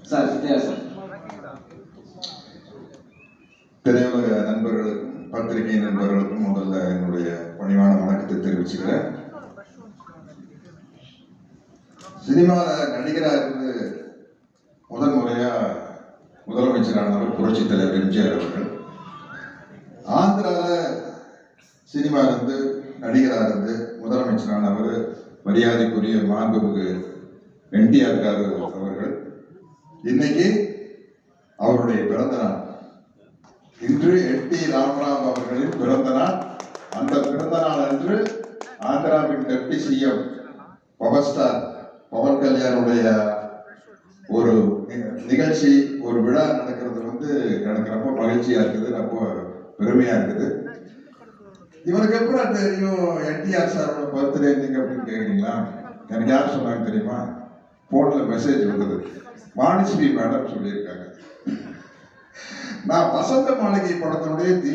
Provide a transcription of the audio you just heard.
Sir வித்தியாசம். திரையுலக நண்பர்களுக்கும் பத்திரிகை நண்பர்களுக்கும் முதல்ல என்னுடைய பணிவான வணக்கத்தை தெரிவிச்சுக்கிறேன். சினிமாவில் நடிகராக இருந்து முதல் முறையா முதலமைச்சரானவர் புரட்சி தலைவர் எம்ஜிஆர் அவர்கள். ஆந்திராவில் சினிமா இருந்து நடிகராக இருந்து முதலமைச்சரானவர் மரியாதைக்குரிய மாண்புமிகு என்டிஆர் அவர்கள். இன்னைக்கு அவருடைய பிறந்த நாள். இன்று என்.டி. ராமராவ் அவர்களின் பிறந்த நாள். அந்த பிறந்த நாள் அன்று ஆந்திராவின் deputy CM power star Pawan கல்யாணுடைய ஒரு நிகழ்ச்சி, ஒரு விழா நடக்கிறது எனக்கு ரொம்ப மகிழ்ச்சியா இருக்குது, ரொம்ப பெருமையா இருக்குது. இவருக்கு எப்பறம் தெரியும் என்டிஆர் சாரோட பர்த்டே நீங்க அப்படின்னு கேட்குறீங்களா? எனக்கு யார் சொன்னாங்க தெரியுமா? போன்ல மெசேஜ் வந்தது. வாணிஸ்ரீ மேடம் சொல்லியிருக்காங்க. நான் வசந்த மாளிகை படத்தினுடைய